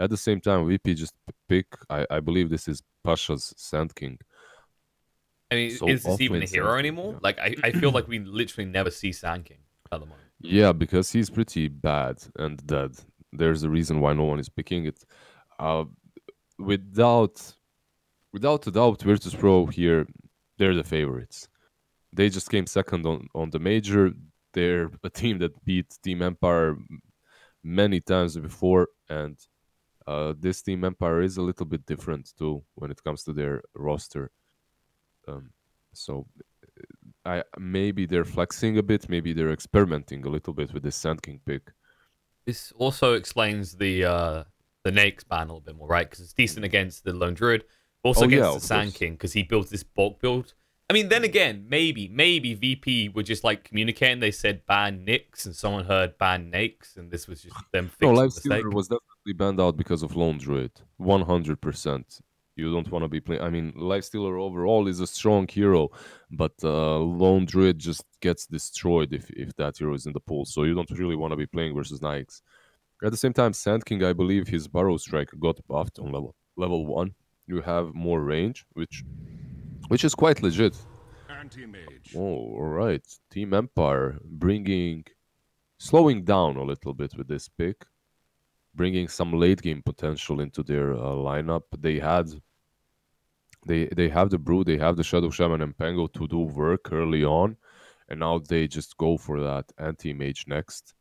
At the same time, VP just pick. I believe this is Pasha's Sand King. I mean, So is this even a offlane hero Sand King, anymore? yeah. Like, I feel like we literally never see Sand King at the moment. Yeah, because he's pretty bad and dead. There's a reason why no one is picking it. Uh, without without a doubt, Virtus.pro here, they're the favorites. They just came second on the major. They're a team that beat Team Empire many times before, and this Team Empire is a little bit different too when it comes to their roster. Um, so I maybe they're flexing a bit, maybe they're experimenting a little bit with this Sand King pick. This also explains the Nake's ban a little bit more, right? Because it's decent against the Lone Druid, but also Oh yeah, against the of Sand course. King because he built this bulk build. I mean, then again, maybe VP were just like communicating. They said ban Nyx, and someone heard ban Nakes, and this was just them No, fixing Life the mistake. Stealer was definitely banned out because of Lone Druid. 100%. You don't want to be playing. I mean, Life Stealer overall is a strong hero, but Lone Druid just gets destroyed if that hero is in the pool. So you don't really want to be playing versus Nikes. At the same time, Sand King, I believe his Barrow Strike got buffed on level 1. You have more range, which is quite legit. Anti-mage. Oh, all right. Team Empire slowing down a little bit with this pick, bringing some late game potential into their lineup. They have the Brew, they have the Shadow Shaman and Pango to do work early on, and now they just go for that anti-mage next.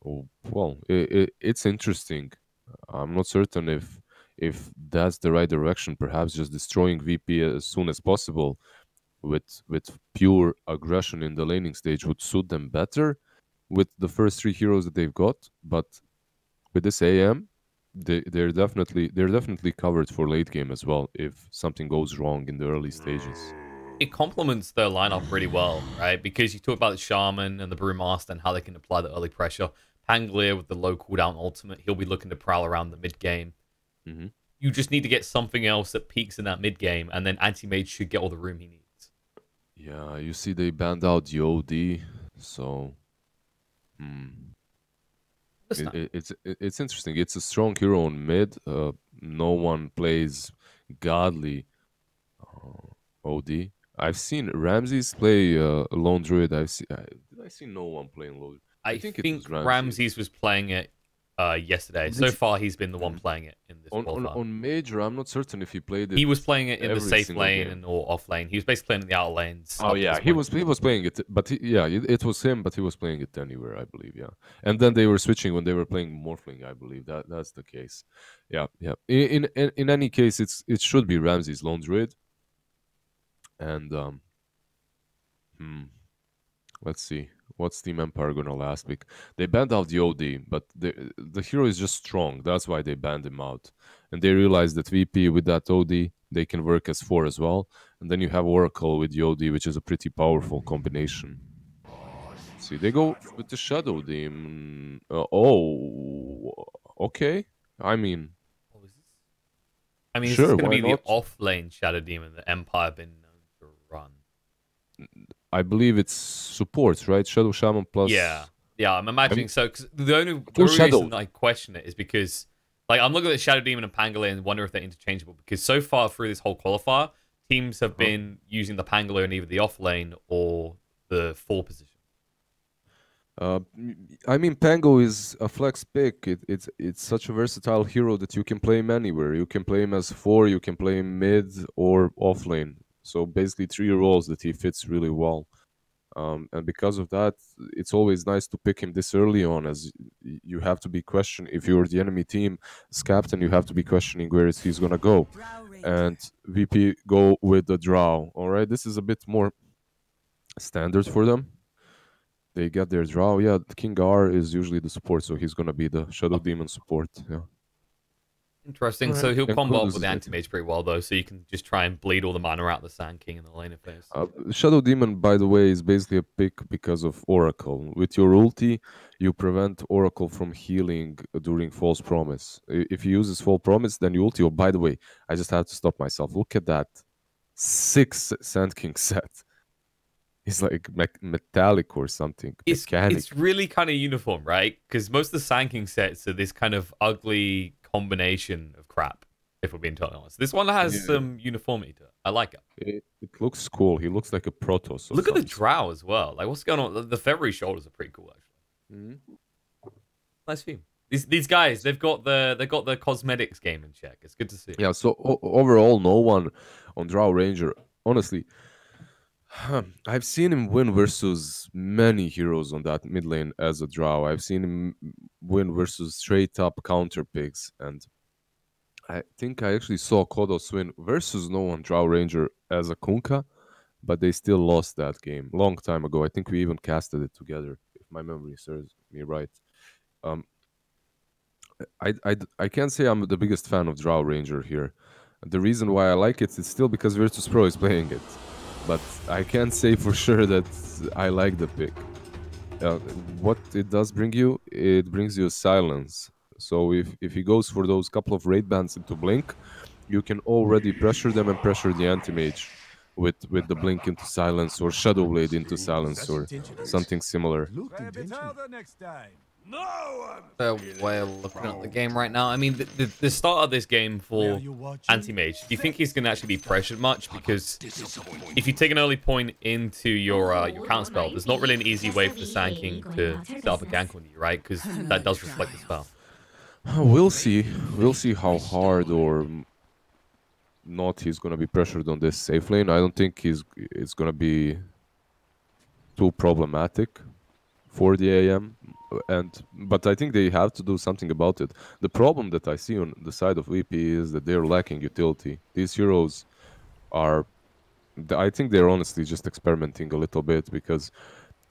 Oh, well, it's interesting. I'm not certain if that's the right direction. Perhaps just destroying VP as soon as possible with pure aggression in the laning stage would suit them better with the first 3 heroes that they've got. But with this AM, they're definitely covered for late game as well if something goes wrong in the early stages. It complements their lineup really well, right? Because you talk about the Shaman and the Brewmaster and how they can apply the early pressure. Pangolier with the low cooldown ultimate, he'll be looking to prowl around the mid game. Hmm. You just need to get something else that peaks in that mid game, and then Anti-Mage should get all the room he needs. Yeah, you see they banned out the OD, so it's interesting. It's a strong hero on mid. No one plays godly OD. I've seen Ramses play Lone Druid. Did I see no one playing Lone? I think it think was Ramses. Ramses was playing it yesterday. So far, he's been the one playing it in this qualifier. On major, I'm not certain if he played it. He was playing it in the every safe single lane game. and or off lane. He was basically playing in the outer lanes. Oh yeah, he was playing it, but it was him, but he was playing it anywhere, I believe. Yeah, and then they were switching when they were playing Morphling, I believe that's the case. Yeah, yeah. In any case, it should be Ramses Lone Druid, and let's see. What's Team Empire gonna last pick? They banned out the OD, but the hero is just strong. That's why they banned him out. And they realized that VP with that OD, they can work as 4 as well. And then you have Oracle with the OD, which is a pretty powerful combination. See, they go with the Shadow Demon. Okay. I mean, this sure, is going to why be not? the off lane Shadow Demon that Empire have been known to run. I believe it's support, right? Shadow Shaman plus. Yeah, I'm imagining so. Cause the only Shadow. reason I question it is because, like, I'm looking at Shadow Demon and Pangolier and wonder if they're interchangeable. Because so far through this whole qualifier, teams have been using the Pangolier in either the off lane or the 4 position. I mean, Pango is a flex pick. It's such a versatile hero that you can play him anywhere. You can play him as 4, you can play him mid or off lane. So basically 3 roles that he fits really well. And because of that, it's always nice to pick him this early on, as you have to be questioning, if you're the enemy team as captain, you have to be questioning where he's going to go. And VP go with the Drow. All right, this is a bit more standard for them. They get their Drow. Yeah, King R is usually the support, so he's going to be the Shadow Demon support. Yeah. Interesting. Right. So he'll And combo up Kudus with the is Anti-Mage pretty well, though, so you can just try and bleed all the mana out the Sand King in the laner phase. Shadow Demon, by the way, is basically a pick because of Oracle. With your ulti, you prevent Oracle from healing during False Promise. If he uses False Promise, then you ulti. Oh, by the way, I just have to stop myself. Look at that 6 Sand King set. It's like metallic or something. It's really kind of uniform, right? Because most of the Sand King sets are this kind of ugly combination of crap, if we're being totally honest. This one has some uniformity to it. I like it. It looks cool. He looks like a Protoss. Look at the drow as well. Like, what's going on? The feathery shoulders are pretty cool, actually. Nice theme. These guys, they've got the cosmetics game in check. It's good to see. Yeah. So overall, no one on Drow Ranger. Honestly, I've seen him win versus many heroes on that mid lane as a Drow. I've seen him win versus straight up counter picks, and I think I actually saw Kodos win versus no one Drow Ranger as a Kunkka, but they still lost that game long time ago. I think we even casted it together, if my memory serves me right. I can't say I'm the biggest fan of Drow Ranger here. The reason why I like it is still because Virtus.pro is playing it. But I can't say for sure that I like the pick. What it does bring you, it brings you silence. So if he goes for those couple of raid bans into Blink, you can already pressure them and pressure the anti-mage with the Blink into silence or Shadow Blade into silence or something similar. We're looking at the game right now. I mean, the start of this game for anti-mage, do you think he's going to actually be pressured much? Because if you take an early point into your counterspell, there's not really an easy way for the Sand King to set up a gank on you, right? Because that does reflect the spell. We'll see. We'll see how hard or not he's going to be pressured on this safe lane. I don't think it's going to be too problematic for the AM. But I think they have to do something about it. The problem that I see on the side of VP is that they're lacking utility. These heroes are... I think they're honestly just experimenting a little bit, because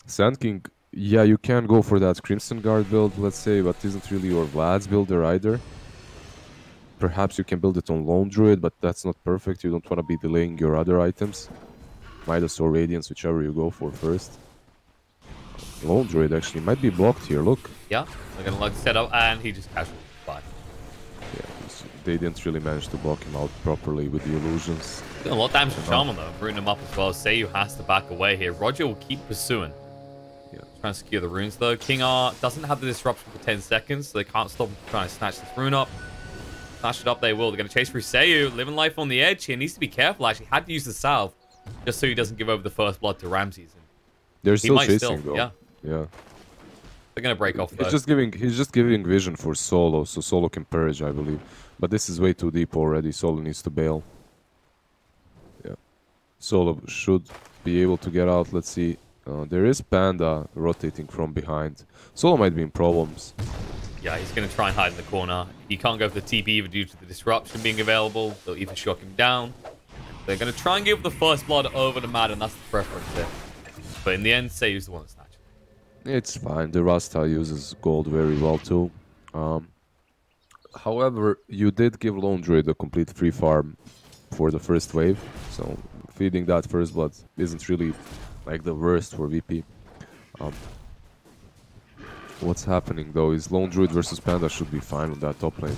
Sand King, yeah, you can go for that Crimson Guard build, let's say, but isn't really your Vlad's builder either. Perhaps you can build it on Lone Druid, but that's not perfect. You don't want to be delaying your other items. Midas or Radiance, whichever you go for first. Lone Druid actually might be blocked here, look. Yeah, they're gonna like set up, and he just casually died. Yeah, they didn't really manage to block him out properly with the illusions. Doing a lot of damage to Shaman though, rooting him up as well. Seiyu has to back away here. Roger will keep pursuing. Yeah, trying to secure the runes though. King R doesn't have the disruption for 10 seconds, so they can't stop him trying to snatch this rune up. Snatch it up they will. They're gonna chase through Seiyu, living life on the edge here. Needs to be careful actually. Had to use the salve just so he doesn't give over the first blood to Ramses. They're still chasing though. Yeah. Yeah. They're gonna break off. He's just giving vision for Solo, so Solo can purge, I believe. But this is way too deep already. Solo needs to bail. Yeah. Solo should be able to get out. Let's see. There is Panda rotating from behind. Solo might be in problems. Yeah, he's gonna try and hide in the corner. He can't go for the TP either due to the disruption being available. They'll either shock him down. They're gonna try and give the first blood over to Mad, and that's the preference there. But in the end, Seiyu's the one that's snatching. It's fine. The Rasta uses gold very well too. However, you did give Lone Druid a complete free farm for the first wave, so feeding that first blood isn't really like the worst for VP. What's happening though is Lone Druid versus Panda should be fine on that top lane.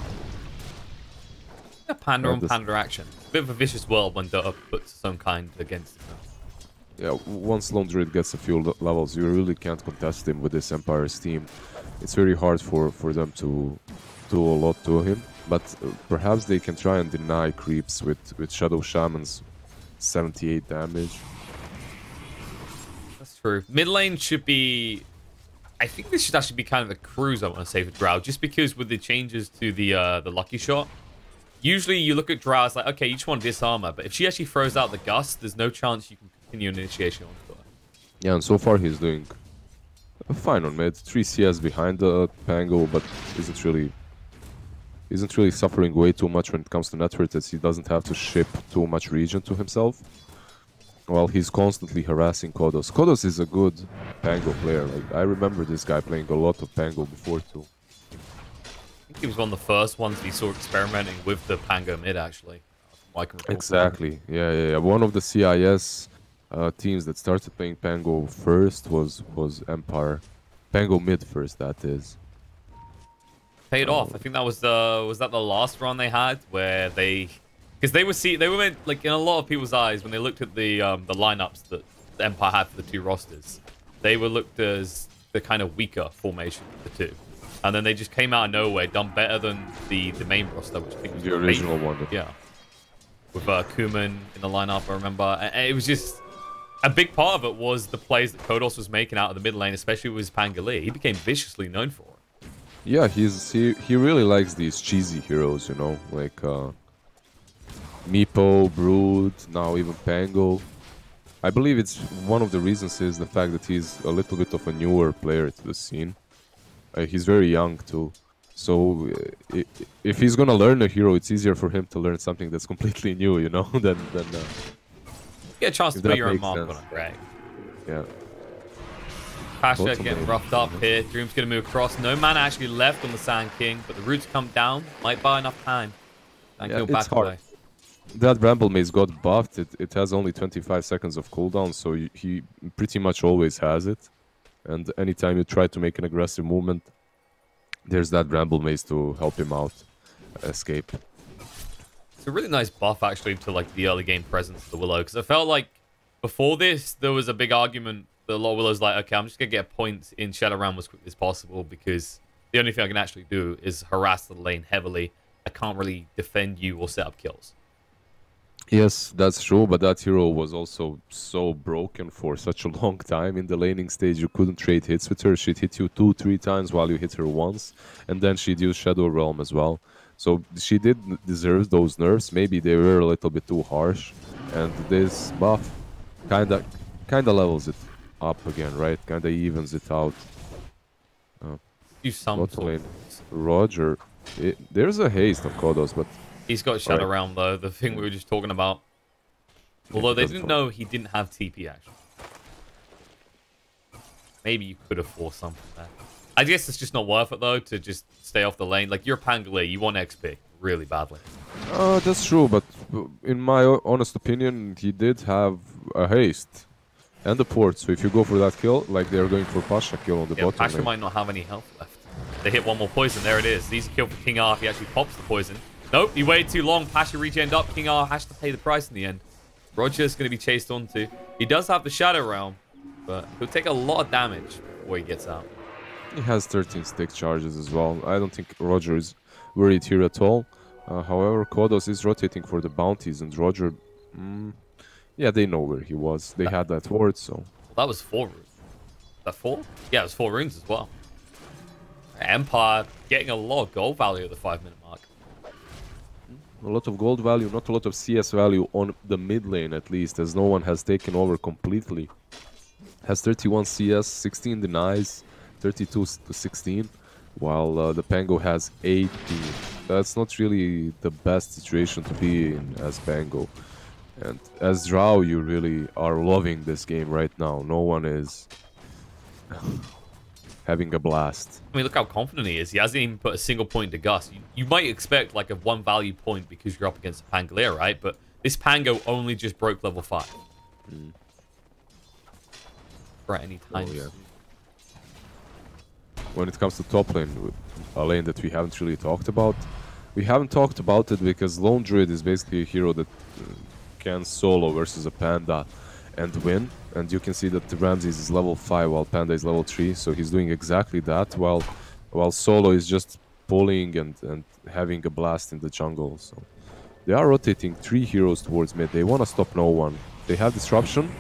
Yeah, Panda on Panda action. Bit of a vicious world when Dota puts some kind against it. Yeah, once Lone Druid gets a few levels, you really can't contest him with this Empire's team. It's very hard for them to do a lot to him, but perhaps they can try and deny creeps with Shadow Shaman's 78 damage. That's true. Mid lane should be... I think this should actually be kind of a cruise, I want to say, for Drow, just because with the changes to the Lucky Shot, usually you look at Drow, it's like, okay, you just want to disarm her, but if she actually throws out the Gust, there's no chance you can continue an initiation on her. Yeah, and so far he's doing fine on mid. 3 CS behind the Pango, but isn't really suffering way too much when it comes to net worth, as he doesn't have to ship too much region to himself. While he's constantly harassing Kodos. Kodos is a good Pango player. Like, I remember this guy playing a lot of Pango before too. I think he was one of the first ones we saw experimenting with the Pango mid, actually. Exactly. Yeah. One of the CIS teams that started playing Pango first was Empire. Pango mid first, that is. Paid off. I think that was the last run they had where they... Because they were meant, like, in a lot of people's eyes, when they looked at the lineups that the Empire had for the two rosters, they were looked as the kind of weaker formation of the two. And then they just came out of nowhere, done better than the main roster, which I think was The original one. Yeah. With Kuman in the lineup, I remember. And it was just... A big part of it was the plays that Kodos was making out of the mid lane, especially with his Pangoli. He became viciously known for it. Yeah, he really likes these cheesy heroes, you know, like Meepo, Brood, now even Pango. I believe it's one of the reasons is the fact that he's a little bit of a newer player to the scene. He's very young too, so if he's gonna learn a hero, it's easier for him to learn something that's completely new, you know, than get a chance to put your own mark on it, right? Yeah. Pasha getting roughed up here. Dream's going to move across. No man actually left on the Sand King, but the roots come down. Might buy enough time. And yeah, back away. That Bramble Maze got buffed. It has only 25 seconds of cooldown, so he pretty much always has it. And anytime you try to make an aggressive movement, there's that Bramble Maze to help him out, escape. It's a really nice buff, actually, to like the early game presence of the Willow, because I felt like before this, there was a big argument that a lot of Willow's like, okay, I'm just going to get points in Shadow Realm as quickly as possible, because the only thing I can actually do is harass the lane heavily. I can't really defend you or set up kills. Yes, that's true, but that hero was also so broken for such a long time. In the laning stage, you couldn't trade hits with her. She'd hit you 2-3 times while you hit her once, and then she'd use Shadow Realm as well. So she did deserve those nerfs. Maybe they were a little bit too harsh, and this buff kinda levels it up again, right? Kinda evens it out. Do something. Roger, there's a haste on Kodos, but he's got Shadow Realm though. The thing we were just talking about. Although they didn't know he didn't have TP action. Maybe you could have forced something there. I guess it's just not worth it, though, to just stay off the lane. Like, you're Pangoli, you want XP really badly. That's true, but in my honest opinion, he did have a haste and a port. So if you go for that kill, like they're going for Pasha kill on the bottom Pasha lane. might not have any health left. They hit one more poison. There it is. Easy kill for King R if he actually pops the poison. Nope, he waited too long. Pasha regened up. King R has to pay the price in the end. Roger's going to be chased onto. He does have the Shadow Realm, but he'll take a lot of damage before he gets out. He has 13 stick charges as well. I don't think Roger is worried here at all. However, Kodos is rotating for the bounties, and Roger... yeah, they know where he was. They had that ward, so... That was 4 runes. That 4? Yeah, it was 4 runes as well. Empire getting a lot of gold value at the 5-minute mark. A lot of gold value, not a lot of CS value on the mid lane at least, as no one has taken over completely. Has 31 CS, 16 denies, 32 to 16, while the Pango has 18. That's not really the best situation to be in as Pango. And as Drow, you really are loving this game right now. No one is having a blast. I mean, look how confident he is. He hasn't even put a single point to Gus. You might expect like a 1 value point because you're up against a Pangolier, right? But this Pango only just broke level 5. For any time. Yeah. When it comes to top lane, a lane that we haven't really talked about, we haven't talked about it because Lone Druid is basically a hero that can solo versus a Panda and win. And you can see that the Ramses is level 5 while Panda is level 3, so he's doing exactly that, while Solo is just pulling and having a blast in the jungle. So they are rotating 3 heroes towards mid. They want to stop no one. They have disruption.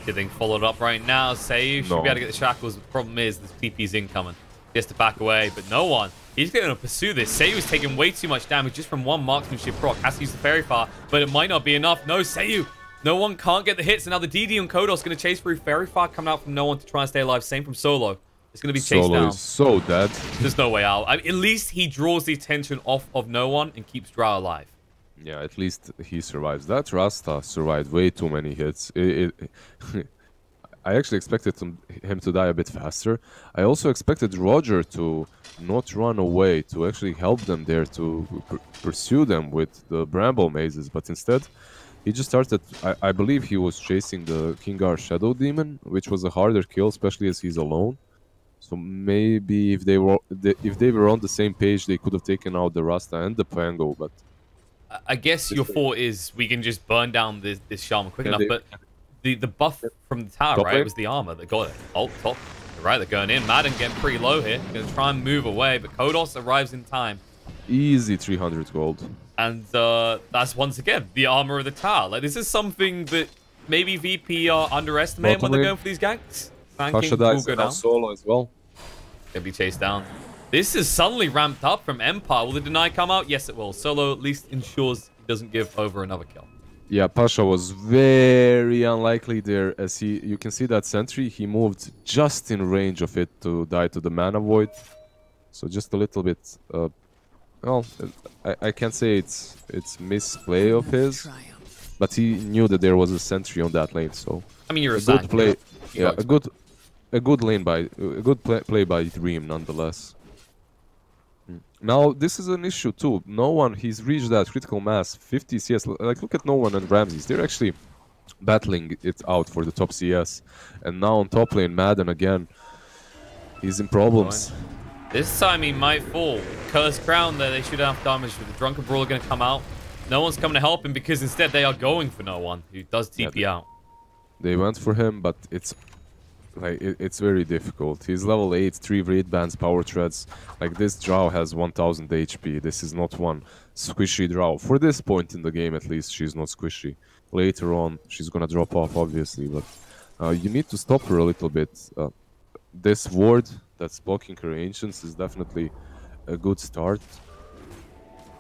Getting followed up right now. Sayu should be able to get the shackles. The problem is the TP's incoming. He has to back away, but no one. He's going to pursue this. Sayu is taking way too much damage just from one marksmanship proc. Has to use the Fairy Fire, but it might not be enough. No, Sayu. No one can't get the hits. And now the DD and Kodos going to chase through. Fairy Fire coming out from no one to try and stay alive. Same from Solo. It's going to be chased Solo down. is so dead. There's no way out. I mean, at least he draws the attention off of no one and keeps Drow alive. Yeah, at least he survives. That Rasta survived way too many hits. I actually expected him to die a bit faster. I also expected Roger to not run away, to actually help them there, to pursue them with the Bramble Mazes, but instead he just started... I believe he was chasing the Kingar Shadow Demon, which was a harder kill, especially as he's alone. So maybe if they were on the same page, they could have taken out the Rasta and the Pango, but... I guess your thought is we can just burn down this Shaman quick enough, but... The buff from the tower, right? It was the armor that got it. Top. right, they're going in. Madden getting pretty low here. Going to try and move away, but Kodos arrives in time. Easy 300 gold. And that's once again the armor of the tower. Like, this is something that maybe VP are underestimating when they're going for these ganks. Pasha dies now solo as well. Gonna be chased down. This is suddenly ramped up from Empire. Will the deny come out? Yes, it will. Solo at least ensures he doesn't give over another kill. Yeah, Pasha was very unlikely there, as you can see that sentry, he moved just in range of it to die to the mana void. So just a little bit, well, I can't say it's misplay of his, but he knew that there was a sentry on that lane. So I mean, you're a good play, yeah, a good play by Dream nonetheless. Now, this is an issue too. No one, he's reached that critical mass, 50 CS. Like, look at No One and Ramses. They're actually battling it out for the top CS. And now on top lane, Madden again, he's in problems. This time he might fall. Cursed Crown there, they should have damage. With the Drunken Brawler going to come out. No one's coming to help him because instead they are going for No One, who does TP out. They went for him, but it's like it's very difficult. He's level 8, 3 Raid Bands, Power Treads. Like, this Drow has 1000 HP. This is not one squishy Drow. For this point in the game, at least, she's not squishy. Later on, she's gonna drop off, obviously, but you need to stop her a little bit. This ward that's blocking her Ancients is definitely a good start.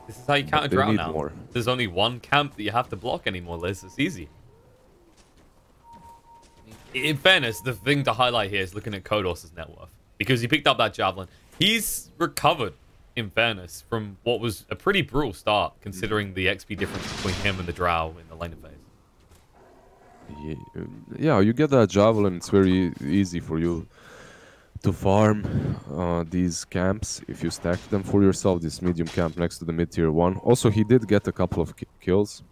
This is how you counter Drow now. More. There's only one camp that you have to block anymore, Liz. It's easy. In fairness, the thing to highlight here is looking at Kodos' net worth. Because he picked up that Javelin. He's recovered, in fairness, from what was a pretty brutal start, considering the XP difference between him and the Drow in the laning phase. Yeah, you get that Javelin, it's very easy for you to farm these camps if you stack them for yourself. This medium camp next to the mid-tier 1. Also, he did get a couple of kills.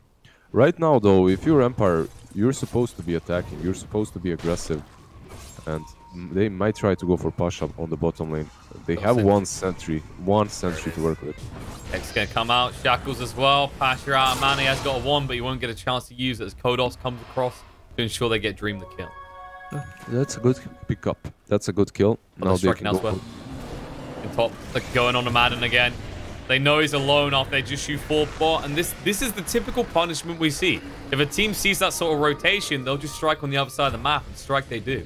Right now, though, if you're Empire, you're supposed to be attacking. You're supposed to be aggressive. And they might try to go for Pasha on the bottom lane. They have one sentry to work with. X gonna come out. Shackles as well. Pasha out of mana. He has got a 1, but he won't get a chance to use it as Kodos comes across to ensure they get Dream the kill. That's a good pickup. That's a good kill. Now they can go in top. They're going on to Madden again. They know he's alone after they just shoot 4 bot, and this is the typical punishment we see. If a team sees that sort of rotation, they'll just strike on the other side of the map, and strike they do.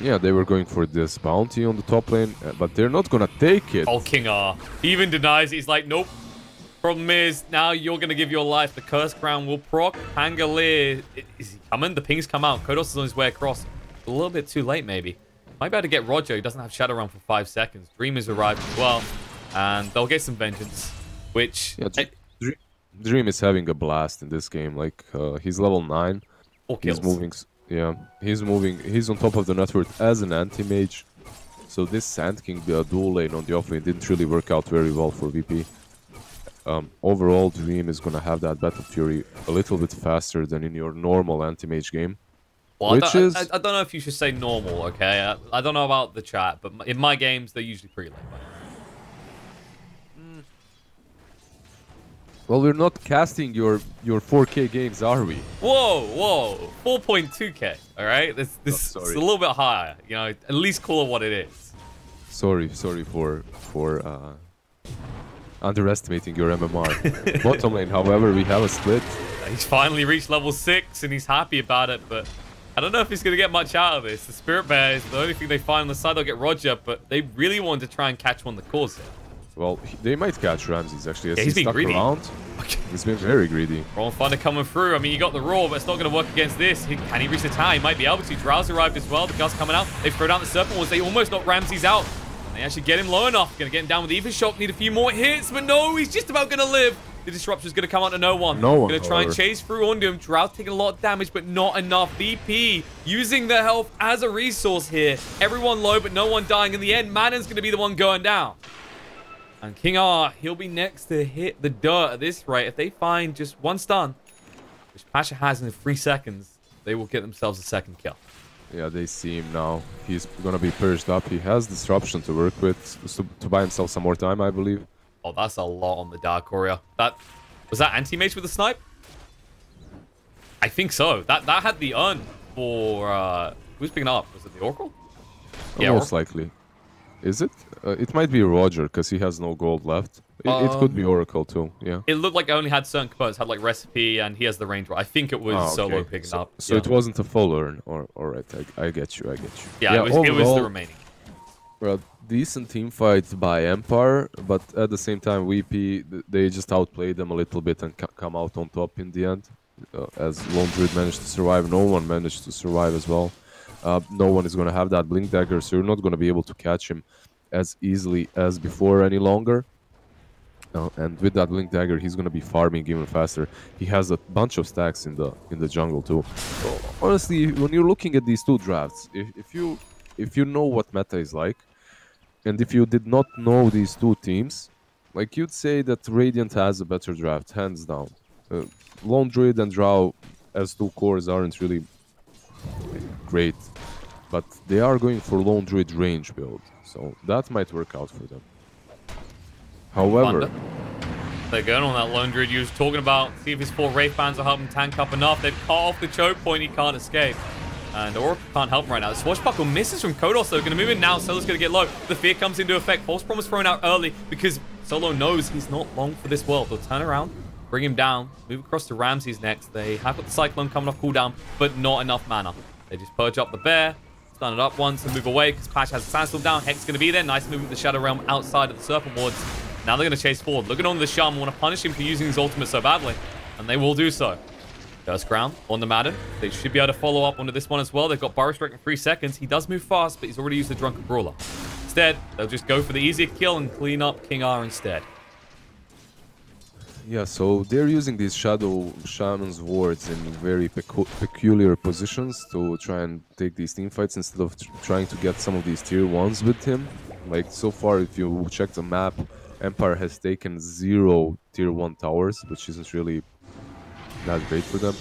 Yeah, they were going for this bounty on the top lane, but they're not gonna take it. Oh, King R. He even denies it. He's like, nope. Problem is, now you're gonna give your life. The Cursed Crown will proc. Pangolier, is he coming? The pings come out. Kodos is on his way across. A little bit too late, maybe. Might be able to get Roger. He doesn't have Shadow Run for 5 seconds. Dream has arrived as well. And they'll get some vengeance, which... Yeah, Dream is having a blast in this game. Like, he's level 9. He's moving... Yeah, he's moving... He's on top of the network as an anti-mage. So this Sand King dual lane on the offlane didn't really work out very well for VP. Overall, Dream is gonna have that Battle Fury a little bit faster than in your normal anti-mage game. Well, I don't know if you should say normal, okay? I don't know about the chat, but in my games, they're usually pretty late. Well, we're not casting your 4K games, are we? Whoa, 4.2K. All right, this is a little bit higher. You know, at least call it what it is. Sorry for underestimating your MMR. Bottom lane, however, we have a split. He's finally reached level 6 and he's happy about it, but I don't know if he's going to get much out of this. The Spirit Bear is the only thing they find on the side. They'll get Roger, but they really wanted to try and catch one of the cores here. Well, they might catch Ramses, actually. As he's been greedy. Around. He's been very greedy. Wrong Thunder coming through. I mean, you got the Roar, but it's not going to work against this. Can he reach the tower? He might be able to. Drow's arrived as well. The Gust coming out. They throw down the Serpent Walls. They almost knock Ramses out. And they actually get him low enough. Going to get him down with the Ether Shock. Need a few more hits, but no, he's just about going to live. The Disruption's going to come out to no one. Going to try and chase through onto him. Drow's taking a lot of damage, but not enough. VP using their health as a resource here. Everyone low, but no one dying. In the end, Madden's going to be the one going down. And King R, he'll be next to hit the dirt at this rate. If they find just one stun, which Pasha has in 3 seconds, they will get themselves a second kill. Yeah, they see him now. He's going to be purged up. He has Disruption to work with to buy himself some more time, I believe. Oh, that's a lot on the Dark Warrior. Was that anti-mage with the snipe? I think so. That had the urn for... who's picking up? Was it the Oracle? Yeah, Most likely. Is it? It might be Roger, because he has no gold left. It could be Oracle, too, yeah. It looked like it only had certain components, had like recipe, and he has the range. I think it was Solo picking up. So it wasn't a full earn. Alright, I get you. Yeah, it was the remaining. Well, decent team fight by Empire, but at the same time, VP, they just outplayed them a little bit and come out on top in the end. As Lone Druid managed to survive, no one managed to survive as well. No one is going to have that Blink Dagger, so you're not going to be able to catch him as easily as before any longer. And with that Blink Dagger, he's going to be farming even faster. He has a bunch of stacks in the jungle too. So, honestly, when you're looking at these two drafts, if you know what meta is like, and if you did not know these two teams, like, you'd say that Radiant has a better draft, hands down. Lone Druid and Drow as two cores aren't really great, but they are going for Lone Druid range build, so that might work out for them. However, they're going on that Lone Druid you was talking about. See if his 4 Wraith Bands will help him tank up enough. They've cut off the choke point, he can't escape. And Oracle can't help him right now. The Swashbuckle misses from Kodos, though. Going to move in now. Solo's going to get low. The fear comes into effect. False Promise thrown out early because Solo knows he's not long for this world. They'll turn around, bring him down, move across to Ramses next. They have got the Cyclone coming off cooldown, but not enough mana. They just purge up the bear, stun it up once and move away because Patch has a Sandstorm down. Hex going to be there. Nice movement with the Shadow Realm outside of the Serpent Wards. Now they're going to chase forward. Looking on the Shaman, want to punish him for using his ultimate so badly. And they will do so. First ground on the Madden. They should be able to follow up onto this one as well. They've got Burrow Strike in 3 seconds. He does move fast, but he's already used the Drunken Brawler. Instead, they'll just go for the easier kill and clean up King R instead. Yeah, so they're using these Shadow Shaman's wards in very peculiar positions to try and take these team fights instead of trying to get some of these tier 1s with him. Like, so far, if you check the map, Empire has taken 0 tier 1 towers, which isn't really that great for them.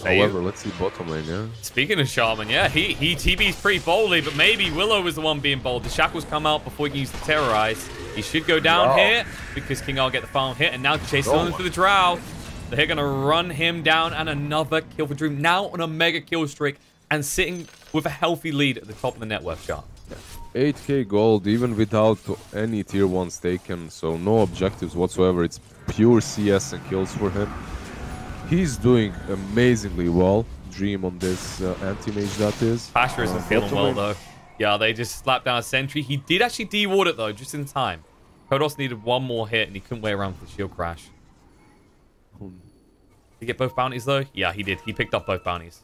However, let's see bottom lane, yeah? Speaking of Shaman, yeah, he TB's pretty boldly, but maybe Willow was the one being bold. The Shackles come out before he can use the Terrorize. He should go down here because King R will get the final hit, and now chasing on for the Drow. They're going to run him down, and another kill for Dream. Now on a mega kill streak and sitting with a healthy lead at the top of the network chart. 8k gold, even without any tier 1s taken, so no objectives whatsoever. It's pure CS and kills for him. He's doing amazingly well. Dream on this anti-mage, that is. Pasha isn't feeling well, though. Yeah, they just slapped down a sentry. He did actually de-ward it, though, just in time. Kodos needed one more hit, and he couldn't wait around for the shield crash. Did he get both bounties, though? Yeah, he did. He picked up both bounties.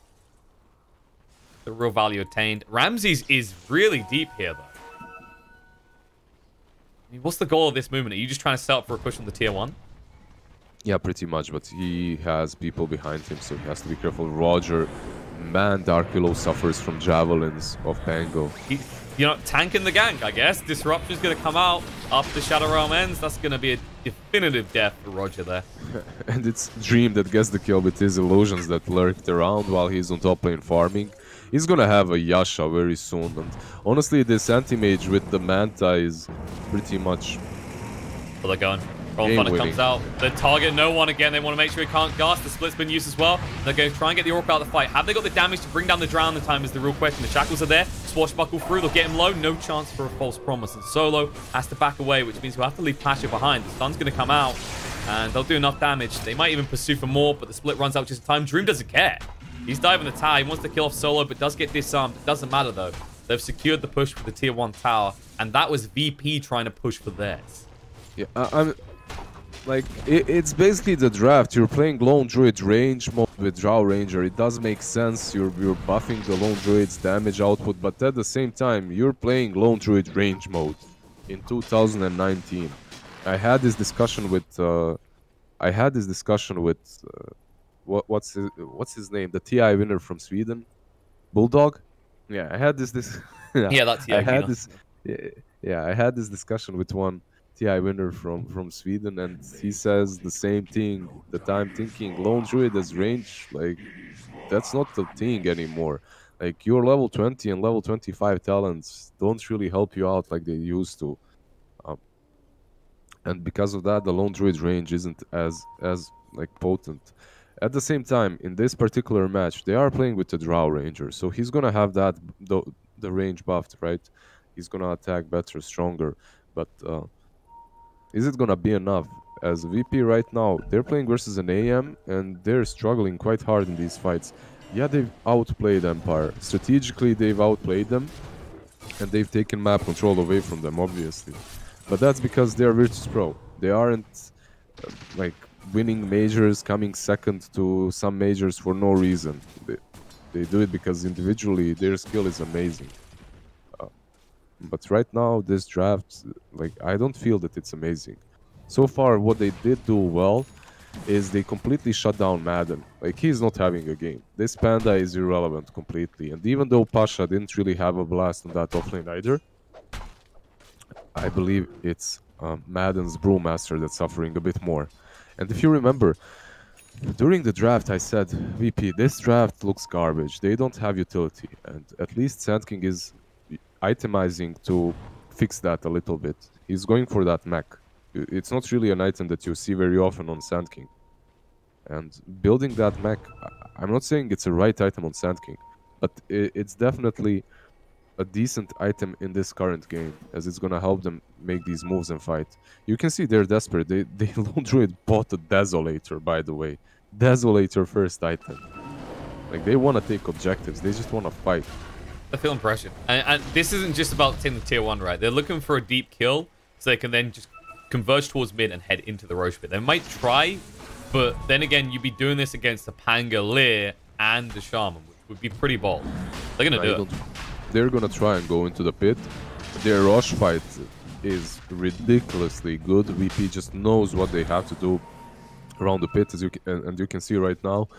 The real value attained. Ramses is really deep here, though. I mean, what's the goal of this movement? Are you just trying to set up for a push on the tier 1? Yeah, pretty much, but he has people behind him, so he has to be careful. Roger, man, Darkilo suffers from javelins of Pango. You know, tanking the gank, I guess. Disruption's going to come out after Shadow Realm ends. That's going to be a definitive death for Roger there. And it's Dream that gets the kill with his illusions that lurked around while he's on top lane farming. He's going to have a Yasha very soon, and honestly, this anti-mage with the Manta is pretty much... Where they're going. Rolling Thunder comes out. They target no one again. They want to make sure he can't gas. The split's been used as well. They're going to try and get the Oracle out of the fight. Have they got the damage to bring down the Drown in time is the real question. The Shackles are there. Swashbuckle through. They'll get him low. No chance for a false promise. And Solo has to back away, which means we'll have to leave Pasha behind. The stun's going to come out, and they'll do enough damage. They might even pursue for more, but the split runs out just in time. Dream doesn't care. He's diving the tower. He wants to kill off Solo, but does get disarmed. It doesn't matter, though. They've secured the push for the tier 1 tower, and that was VP trying to push for theirs. Yeah, like, it's basically the draft. You're playing Lone Druid range mode with Drow Ranger. It does make sense. You're buffing the Lone Druid's damage output, but at the same time, you're playing Lone Druid range mode in 2019. I had this discussion with what's his name? The TI winner from Sweden, Bulldog. Yeah, I had this. Yeah, that's TI. I had this discussion with one TI winner from Sweden, and he says the same thing that I'm thinking. Lone Druid as range, like, that's not the thing anymore. Like, your level 20 and level 25 talents don't really help you out like they used to. And because of that, the Lone Druid range isn't as like potent. At the same time, in this particular match, they are playing with the Drow Ranger, so he's gonna have the range buffed, right? He's gonna attack better, stronger. But is it gonna be enough? As VP right now, they're playing versus an AM and they're struggling quite hard in these fights. Yeah, they've outplayed Empire. Strategically, they've outplayed them and they've taken map control away from them, obviously. But that's because they're Virtus.pro. They aren't like winning majors, coming second to some majors for no reason. They do it because individually their skill is amazing. But right now, this draft, like, I don't feel that it's amazing. So far, what they did do well is they completely shut down Madden. Like, he's not having a game. This Panda is irrelevant completely. And even though Pasha didn't really have a blast on that offlane either, I believe it's Madden's Brewmaster that's suffering a bit more. And if you remember, during the draft, I said, VP, this draft looks garbage. They don't have utility. And at least Sand King is itemizing to fix that a little bit. He's going for that mech. It's not really an item that you see very often on Sand King. And building that mech, I'm not saying it's a right item on Sand King, but it's definitely a decent item in this current game, as it's gonna help them make these moves and fight. You can see they're desperate. They Lone Druid bought a Desolator, by the way. Desolator first item. Like, they want to take objectives. They just want to fight. I feel impression. And this isn't just about taking the tier 1, right? They're looking for a deep kill so they can then just converge towards mid and head into the Roche pit. They might try, but then again, you'd be doing this against the Pangolier and the Shaman, which would be pretty bold. They're going to do it. They're going to try and go into the pit. Their Roche fight is ridiculously good. VP just knows what they have to do around the pit, as you can see right now.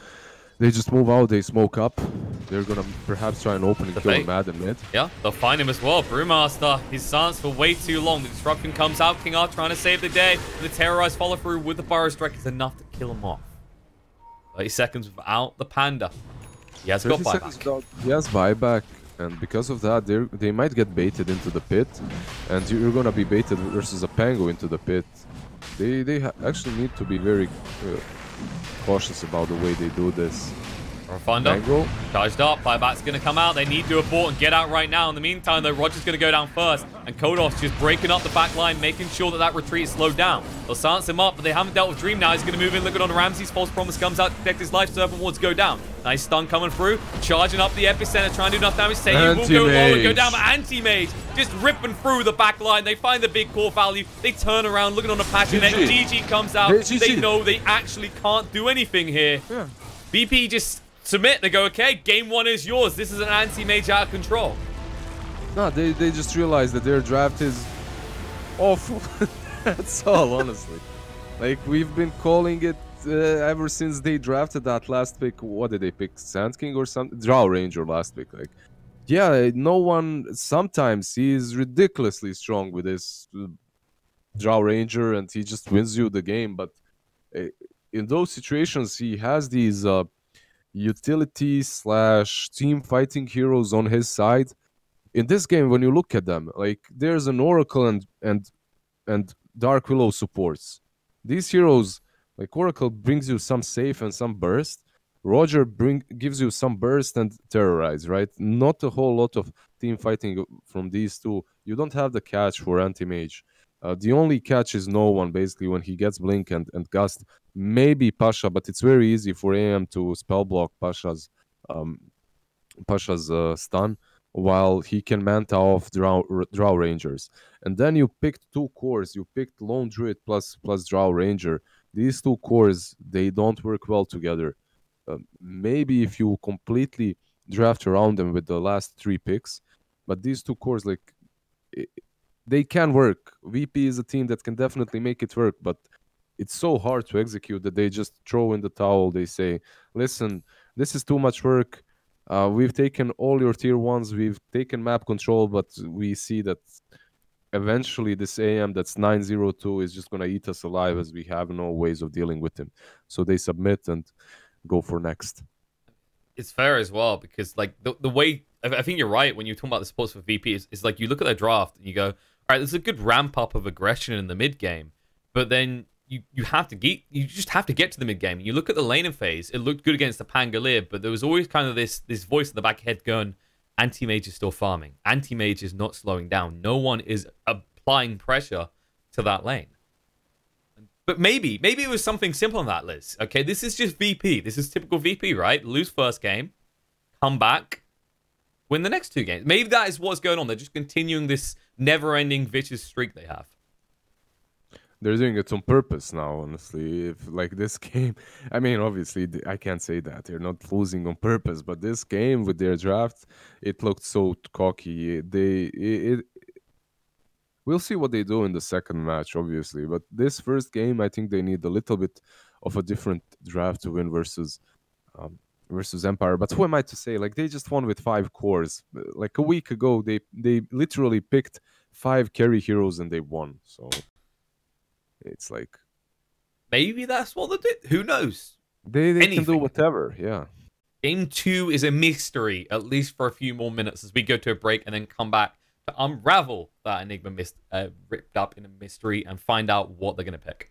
They just move out, they smoke up. They're gonna perhaps try an opening kill Madden mid. Yeah, they'll find him as well. Brewmaster, he's silenced for way too long. The disruption comes out. King R trying to save the day. And the terrorized follow through with the Burrow Strike is enough to kill him off. 30 seconds without the Panda. He has got buyback. He has buyback, and because of that, they might get baited into the pit. And you're gonna be baited versus a Pango into the pit. They actually need to be very cautious about the way they do this. Profundo, charged up, buyback's going to come out. They need to abort and get out right now. In the meantime, though, Roger's going to go down first. And Kodos just breaking up the back line, making sure that that retreat is slowed down. They'll silence him up, but they haven't dealt with Dream now. He's going to move in, looking on Ramsey's false promise comes out to protect his life. Serpent wards go down. Nice stun coming through, charging up the epicenter, trying to do enough damage. Say will go low and go down, but Anti-Mage just ripping through the back line. They find the big core value. They turn around, looking on the patch, and then GG comes out. They know they actually can't do anything here. Yeah. BP just submit. They go, okay, game 1 is yours. This is an Anti-Mage out of control. No, they just realized that their draft is awful. That's all, honestly. Like, we've been calling it ever since they drafted that last pick. What did they pick? Sand King or something? Drow Ranger last pick. Like, yeah, no one... Sometimes he is ridiculously strong with his Drow Ranger and he just wins you the game. But in those situations, he has these utility / team fighting heroes on his side. In this game, when you look at them, like, there's an Oracle and Dark Willow supports. These heroes, like Oracle, brings you some safe and some burst. Roger gives you some burst and terrorize, right? Not a whole lot of team fighting from these two. You don't have the catch for Anti-Mage. The only catch is no one, basically, when he gets Blink and Gust. Maybe Pasha, but it's very easy for AM to spell block Pasha's stun, while he can manta off Drow Rangers. And then you picked 2 cores. You picked Lone Druid plus Drow Ranger. These 2 cores, they don't work well together. Maybe if you completely draft around them with the last 3 picks, but these 2 cores, like, they can work. VP is a team that can definitely make it work, but it's so hard to execute that they just throw in the towel. They say, listen, this is too much work. We've taken all your tier 1s. We've taken map control, but we see that eventually this AM that's 902 is just going to eat us alive, as we have no ways of dealing with him. So they submit and go for next. It's fair as well, because like the way, I think you're right when you're talking about the supports for VP is like you look at their draft and you go, all right, there's a good ramp up of aggression in the mid game, but then you just have to get to the mid game. You look at the laning phase, it looked good against the Pangolier, but there was always kind of this voice in the back of the head going, Anti-Mage is still farming. Anti-Mage is not slowing down. No one is applying pressure to that lane. But maybe it was something simple on that list. Okay, this is just VP. This is typical VP, right? Lose first game, come back, win the next 2 games. Maybe that is what's going on. They're just continuing this never-ending vicious streak they have. They're doing it on purpose now, honestly. If like this game, I mean, obviously, I can't say that they're not losing on purpose, but this game with their draft, it looked so cocky. We'll see what they do in the second match, obviously. But this first game, I think they need a little bit of a different draft to win um, versus Empire. But who am I to say? Like they just won with 5 cores. Like a week ago, they literally picked 5 carry heroes and they won. So it's like maybe that's what they did. Who knows? they can do whatever. Yeah. Game 2 is a mystery, at least for a few more minutes as we go to a break and then come back to unravel that Enigma ripped up in a mystery and find out what they're going to pick.